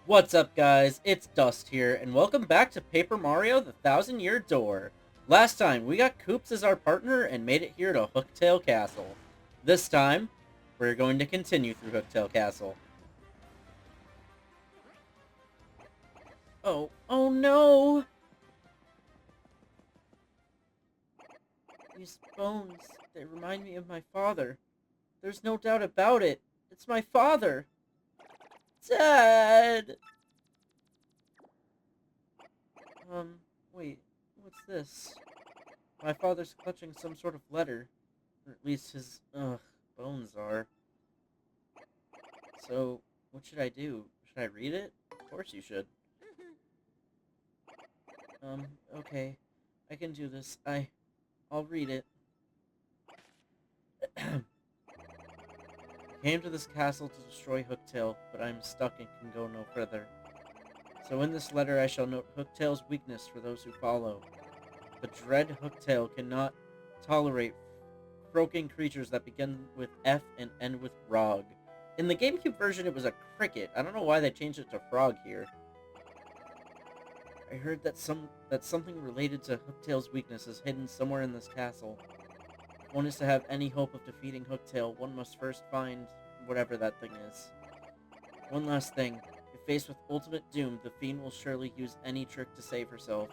What's up, guys? It's Dust here, and welcome back to Paper Mario: The Thousand Year Door. Last time, we got Koops as our partner and made it here to Hooktail Castle. This time, we're going to continue through Hooktail Castle. Oh no! These bones, they remind me of my father. There's no doubt about it. It's my father. Dad! Wait, what's this? My father's clutching some sort of letter. Or at least his, bones are. So, what should I do? Should I read it? Of course you should. Okay. I can do this. I'll read it. I came to this castle to destroy Hooktail, but I am stuck and can go no further. So in this letter I shall note Hooktail's weakness for those who follow. The dread Hooktail cannot tolerate croaking creatures that begin with F and end with Frog. In the GameCube version, it was a cricket. I don't know why they changed it to Frog here. I heard that something related to Hooktail's weakness is hidden somewhere in this castle. If one is to have any hope of defeating Hooktail, one must first find whatever that thing is. One last thing. If faced with ultimate doom, the fiend will surely use any trick to save herself.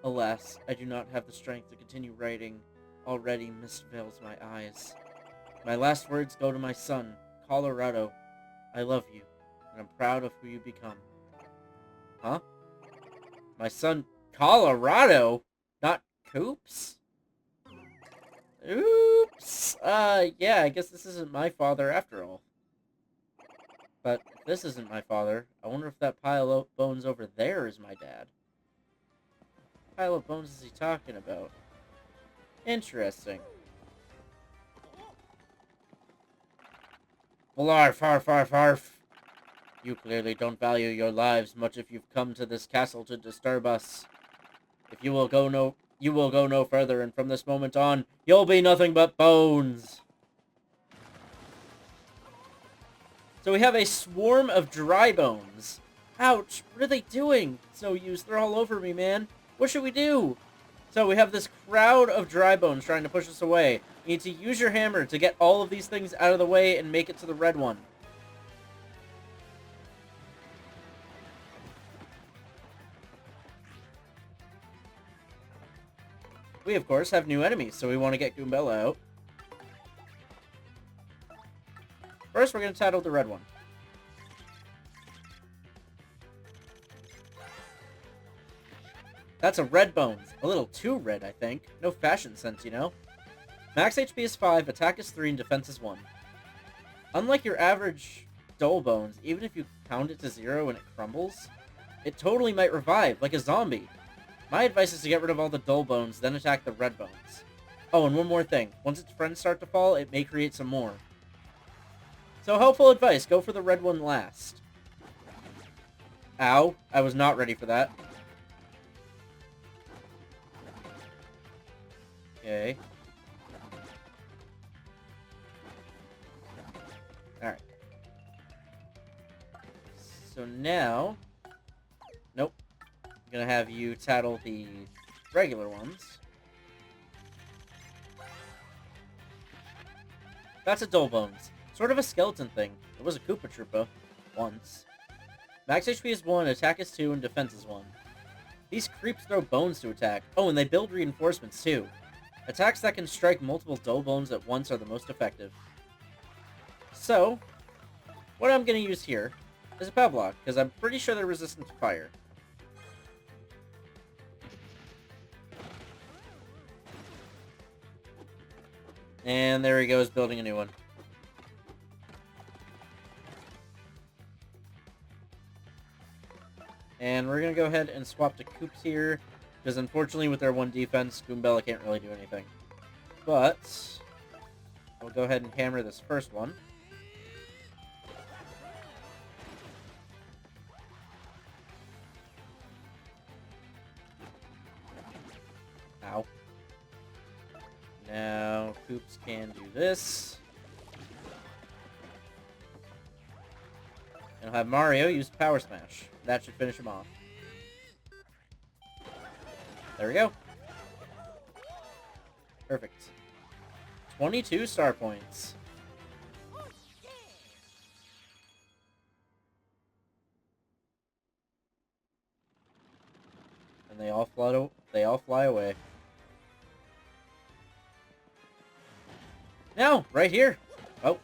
Alas, I do not have the strength to continue writing. Already mist veils my eyes. My last words go to my son, Colorado. I love you, and I'm proud of who you become. Huh? My son, Colorado? Not Coops? Oops! Yeah, I guess this isn't my father after all. But if this isn't my father, I wonder if that pile of bones over there is my dad. What pile of bones is he talking about? Interesting. Blarf, arf, arf, arf. You clearly don't value your lives much if you've come to this castle to disturb us. If you will go no further, and from this moment on, you'll be nothing but bones. So we have a swarm of dry bones. Ouch, what are they doing? It's no use, they're all over me, man. What should we do? So we have this crowd of dry bones trying to push us away. You need to use your hammer to get all of these things out of the way and make it to the red one. We, of course, have new enemies, so we want to get Goombella out. First, we're going to tackle the red one. That's a red bones. A little too red, I think. No fashion sense, you know? Max HP is 5, attack is 3, and defense is 1. Unlike your average dull bones, even if you pound it to 0 and it crumbles, it totally might revive, like a zombie. My advice is to get rid of all the dull bones, then attack the red bones. Oh, and one more thing. Once its friends start to fall, it may create some more. So helpful advice, go for the red one last. Ow, I was not ready for that. Okay. Alright. So now... Nope. I'm gonna have you tattle the regular ones. That's a dull bones. Sort of a skeleton thing. It was a Koopa Troopa. Once. Max HP is 1, attack is 2, and defense is 1. These creeps throw bones to attack. Oh, and they build reinforcements too. Attacks that can strike multiple dull bones at once are the most effective. So, what I'm going to use here is a Pavlok, because I'm pretty sure they're resistant to fire. And there he goes, building a new one. And we're going to go ahead and swap to Koops here, because unfortunately with their 1 defense, Goombella can't really do anything. But, we'll go ahead and hammer this first one. Ow. Now, Koops can do this. And have Mario use Power Smash. That should finish him off. There we go. Perfect. 22 star points. And they all fly away. No, right here. Oh.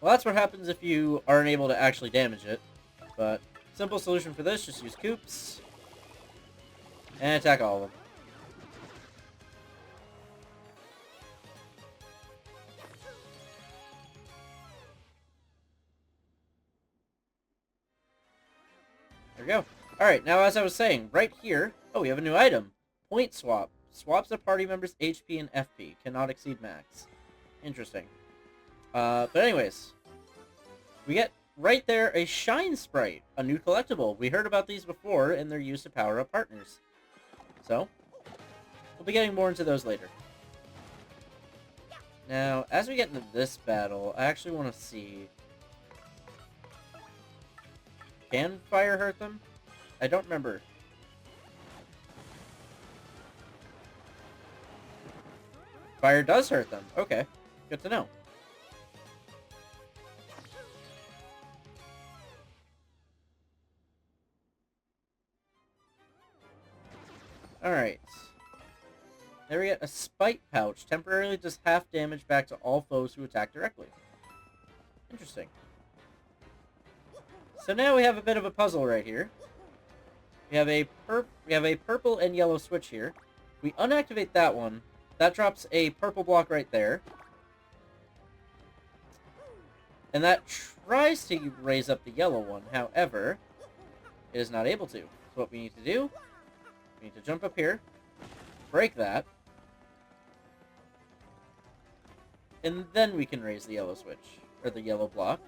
Well, that's what happens if you aren't able to actually damage it. But simple solution for this, just use Koops. And attack all of them. There we go. Alright, now as I was saying, right here, oh, we have a new item. Point Swap. Swaps a party member's HP and FP. Cannot exceed max. Interesting. But anyways, we get right there a Shine Sprite, a new collectible. We heard about these before, and they're used to power up partners. So, we'll be getting more into those later. Now, as we get into this battle, I actually want to see... Can fire hurt them? I don't remember. Fire does hurt them. Okay, good to know. Alright. There we get a Spite Pouch. Temporarily does half damage back to all foes who attack directly. Interesting. So now we have a bit of a puzzle right here. We have a purple and yellow switch here. We unactivate that one. That drops a purple block right there. And that tries to raise up the yellow one. However, it is not able to. So what we need to do, we need to jump up here, break that, and then we can raise the yellow switch, or the yellow block.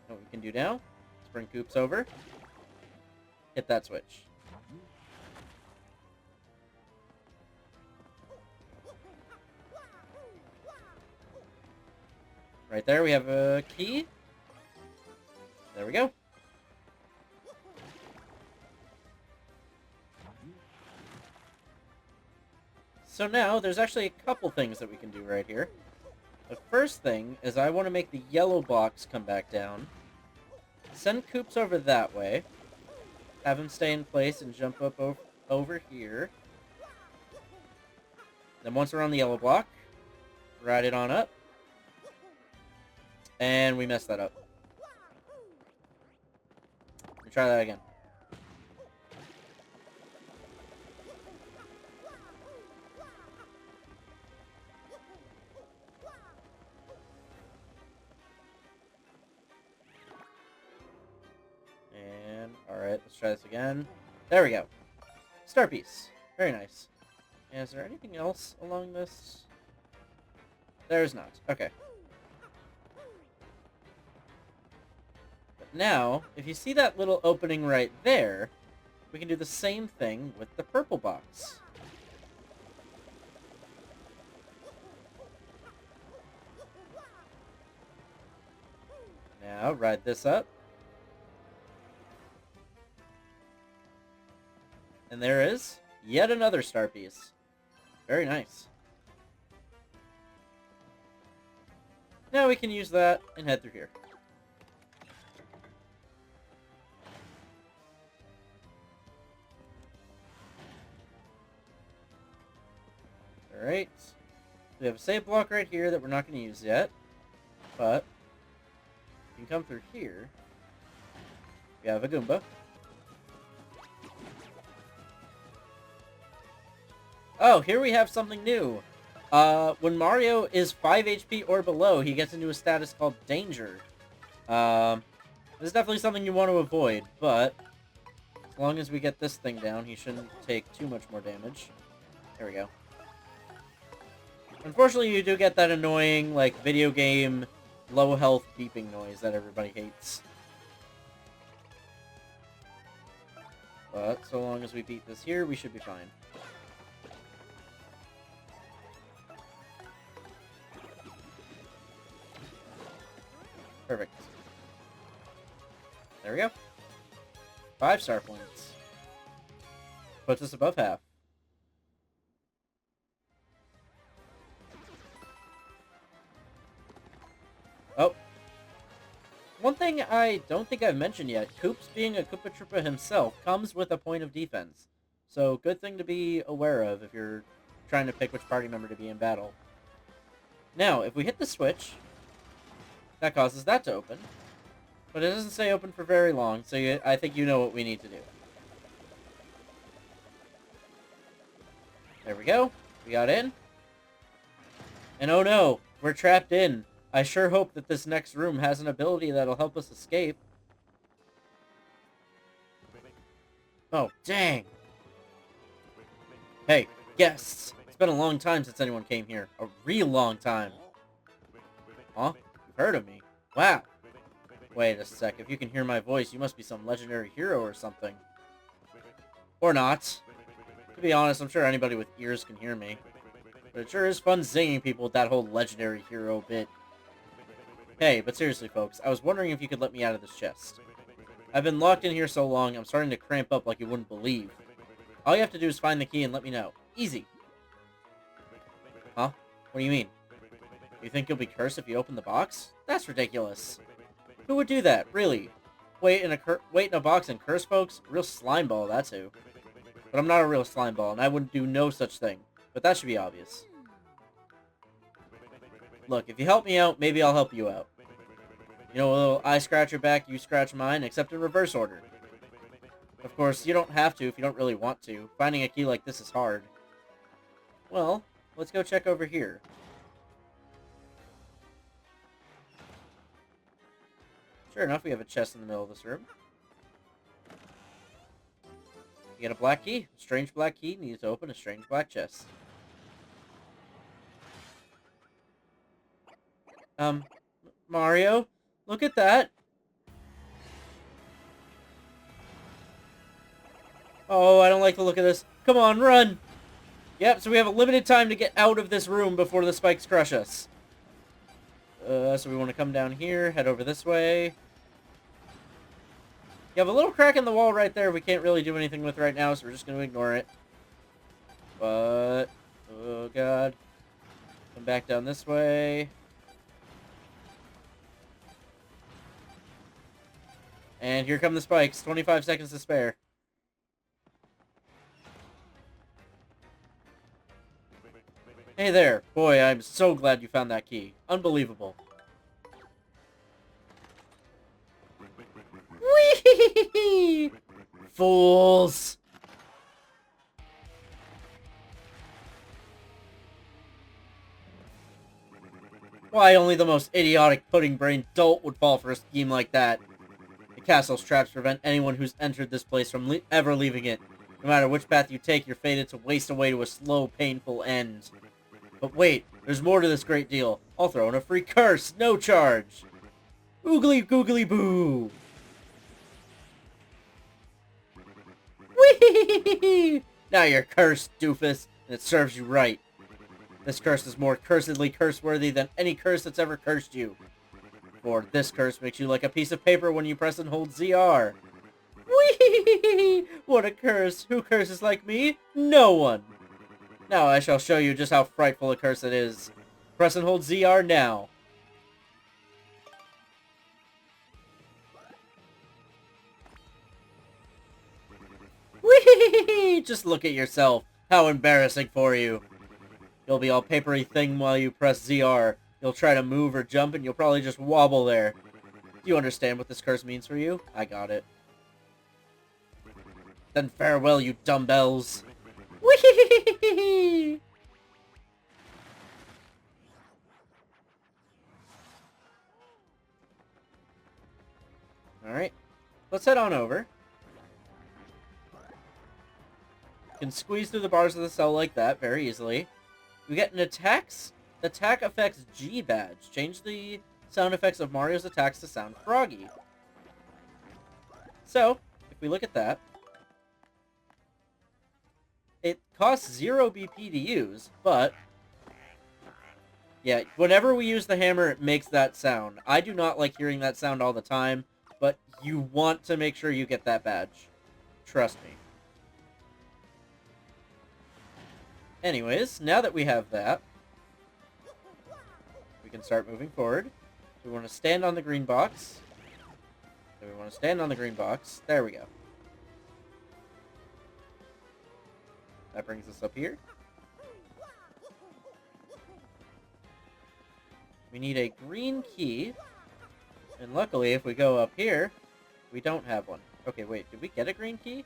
What we can do now is bring Koops over, hit that switch. Right there, we have a key. There we go. So now, there's actually a couple things that we can do right here. The first thing is I want to make the yellow box come back down. Send Koops over that way. Have him stay in place and jump up over here. Then once we're on the yellow block, ride it on up. And we messed that up. Let me try that again. And, alright, let's try this again. There we go. Star piece. Very nice. And is there anything else along this? There's not. Okay. Now, if you see that little opening right there, we can do the same thing with the purple box. Now, ride this up. And there is yet another star piece. Very nice. Now we can use that and head through here. Alright. We have a save block right here that we're not going to use yet. But you can come through here. We have a Goomba. Oh, here we have something new. When Mario is 5 HP or below, he gets into a status called Danger. This is definitely something you want to avoid, but as long as we get this thing down, he shouldn't take too much more damage. There we go. Unfortunately, you do get that annoying, like, video game low health beeping noise that everybody hates. But so long as we beat this here, we should be fine. Perfect. There we go. 5 star points. Puts us above half. Oh. One thing I don't think I've mentioned yet, Koops being a Koopa Troopa himself comes with a point of defense. So, good thing to be aware of if you're trying to pick which party member to be in battle. Now, if we hit the switch, that causes that to open. But it doesn't stay open for very long, so I think you know what we need to do. There we go. We got in. And oh no, we're trapped in. I sure hope that this next room has an ability that'll help us escape. Oh, dang. Hey, guests. It's been a long time since anyone came here. A real long time. Huh? You've heard of me? Wow. Wait a sec. If you can hear my voice, you must be some legendary hero or something. Or not. To be honest, I'm sure anybody with ears can hear me. But it sure is fun zinging people with that whole legendary hero bit. Hey, but seriously, folks, I was wondering if you could let me out of this chest. I've been locked in here so long, I'm starting to cramp up like you wouldn't believe. All you have to do is find the key and let me know. Easy. Huh? What do you mean? You think you'll be cursed if you open the box? That's ridiculous. Who would do that, really? Wait in a box and curse folks? Real slimeball, that's who. But I'm not a real slimeball, and I wouldn't do no such thing. But that should be obvious. Look, if you help me out, maybe I'll help you out. You know, a little I scratch your back, you scratch mine, except in reverse order. Of course, you don't have to if you don't really want to. Finding a key like this is hard. Well, let's go check over here. Sure enough, we have a chest in the middle of this room. You get a black key. A strange black key needs to open a strange black chest. Mario, look at that. Oh, I don't like the look of this. Come on, run! Yep, so we have a limited time to get out of this room before the spikes crush us. So we want to come down here, head over this way. You have a little crack in the wall right there we can't really do anything with right now, so we're just going to ignore it. But, oh god. Come back down this way. And here come the spikes. 25 seconds to spare. Hey there. Boy, I'm so glad you found that key. Unbelievable. Whee! Fools! Why only the most idiotic pudding-brained dolt would fall for a scheme like that? The castle's traps prevent anyone who's entered this place from ever leaving it. No matter which path you take, you're fated to waste away to a slow, painful end. But wait, there's more to this great deal. I'll throw in a free curse, no charge. Oogly googly boo. Whee! Now you're cursed, doofus, and it serves you right. This curse is more cursedly curse-worthy than any curse that's ever cursed you. For this curse makes you like a piece of paper when you press and hold ZR. Whee! What a curse! Who curses like me? No one! Now I shall show you just how frightful a curse it is. Press and hold ZR now. Whee! Just look at yourself. How embarrassing for you. You'll be all papery thing while you press ZR. You'll try to move or jump and you'll probably just wobble there. Do you understand what this curse means for you? I got it. Then farewell, you dumbbells. Whee! Alright. Let's head on over. You can squeeze through the bars of the cell like that very easily. We get an attack effects G badge. Change the sound effects of Mario's attacks to sound froggy. So, if we look at that, it costs 0 BP to use, but Yeah, whenever we use the hammer, it makes that sound. I do not like hearing that sound all the time, but you want to make sure you get that badge. Trust me. Anyways, now that we have that, we can start moving forward. So we want to stand on the green box. So we want to stand on the green box. There we go. That brings us up here. We need a green key. And luckily, if we go up here, we don't have one. Okay, wait. Did we get a green key?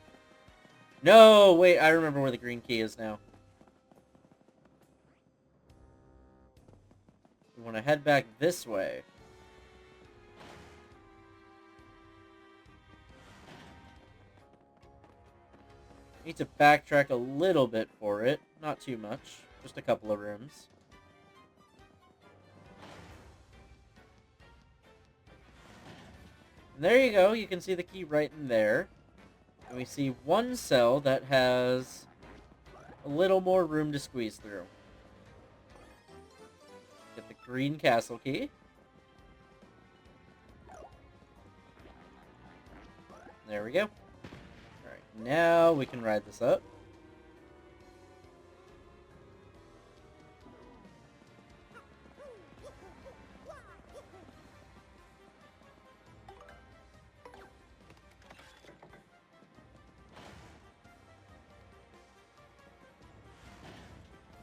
No! Wait, I remember where the green key is now. We want to head back this way. Need to backtrack a little bit for it. Not too much. Just a couple of rooms. And there you go. You can see the key right in there. And we see one cell that has a little more room to squeeze through. Get the green castle key. There we go. Alright, now we can ride this up.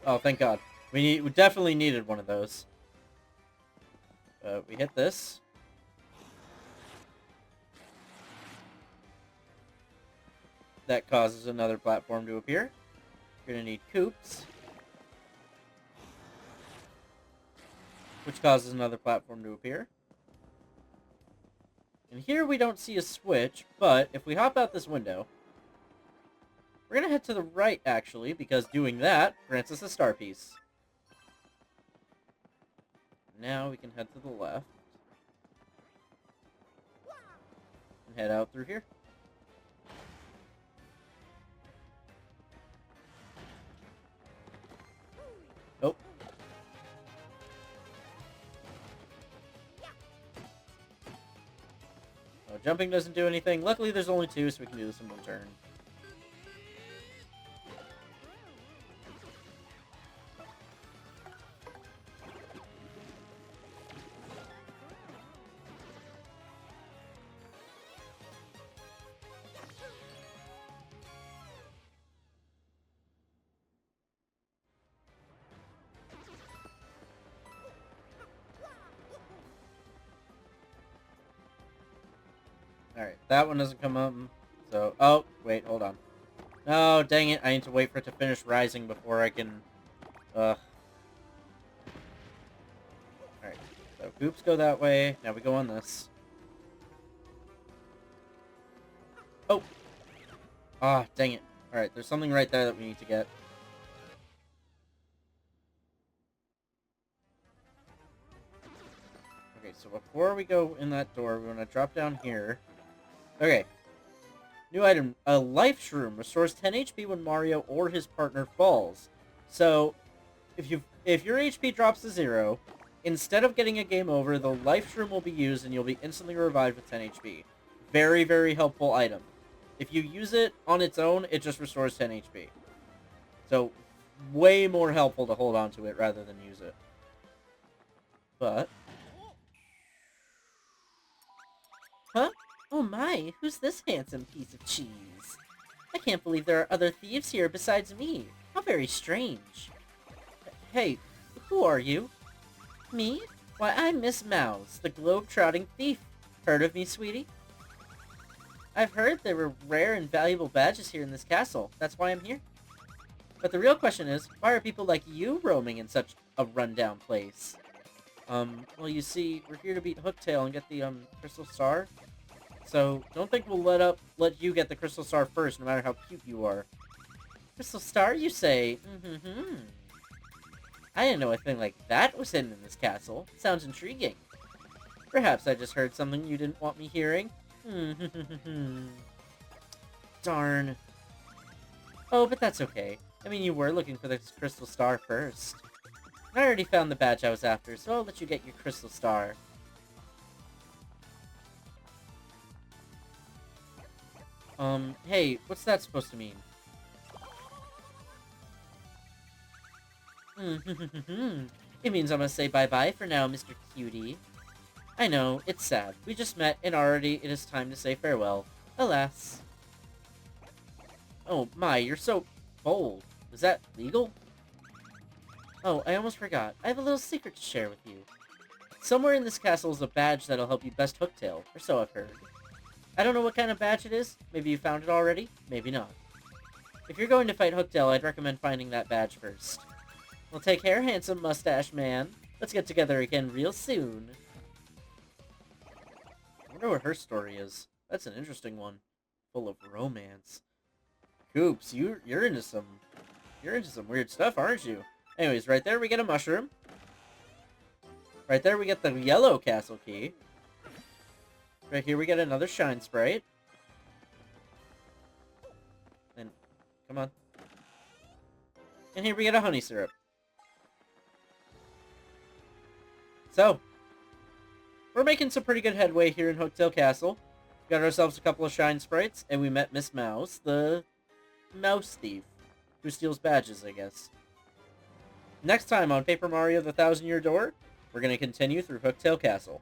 Oh, thank God. We definitely needed one of those. We hit this. That causes another platform to appear. We're gonna need coops. Which causes another platform to appear. And here we don't see a switch, but if we hop out this window, we're gonna head to the right, actually, because doing that grants us a star piece. Now we can head to the left. And head out through here. Oh. Oh, jumping doesn't do anything. Luckily there's only two, so we can do this in one turn. Alright, that one doesn't come up. So, oh, wait, hold on. No, dang it. I need to wait for it to finish rising before I can... Alright, so goops go that way. Now we go on this. Oh! Ah, dang it. Alright, there's something right there that we need to get. Okay, so before we go in that door, we want to drop down here. Okay. New item. A life shroom restores 10 HP when Mario or his partner falls. So, if your HP drops to 0, instead of getting a game over, the life shroom will be used and you'll be instantly revived with 10 HP. Very, very helpful item. If you use it on its own, it just restores 10 HP. So, way more helpful to hold on to it rather than use it. But... Huh? Oh my, who's this handsome piece of cheese? I can't believe there are other thieves here besides me. How very strange. Hey, who are you? Me? Why, I'm Miss Mouse, the globe-trotting thief. Heard of me, sweetie? I've heard there were rare and valuable badges here in this castle. That's why I'm here. But the real question is, why are people like you roaming in such a rundown place? Well, you see, we're here to beat Hooktail and get the, Crystal Star. So, don't think we'll let you get the Crystal Star first, no matter how cute you are. Crystal Star, you say? Mm-hmm. I didn't know a thing like that was hidden in this castle. Sounds intriguing. Perhaps I just heard something you didn't want me hearing. Darn. Oh, but that's okay. I mean, you were looking for the Crystal Star first. I already found the badge I was after, so I'll let you get your crystal star. Hey, what's that supposed to mean? It means I must say bye-bye for now, Mr. Cutie. I know, it's sad. We just met, and already it is time to say farewell. Alas. Oh my, you're so bold. Is that legal? Oh, I almost forgot. I have a little secret to share with you. Somewhere in this castle is a badge that'll help you best Hooktail, or so I've heard. I don't know what kind of badge it is. Maybe you found it already, maybe not. If you're going to fight Hooktail, I'd recommend finding that badge first. Well, take care, handsome mustache man. Let's get together again real soon. I wonder what her story is. That's an interesting one. Full of romance. Coops, you're into some weird stuff, aren't you? Anyways, right there we get a mushroom. Right there we get the yellow castle key. Right here we get another shine sprite. And come on. And here we get a honey syrup. So, we're making some pretty good headway here in Hooktail Castle. Got ourselves a couple of shine sprites, and we met Miss Mouse, the mouse thief, who steals badges, I guess. Next time on Paper Mario: The Thousand-Year Door, we're going to continue through Hooktail Castle.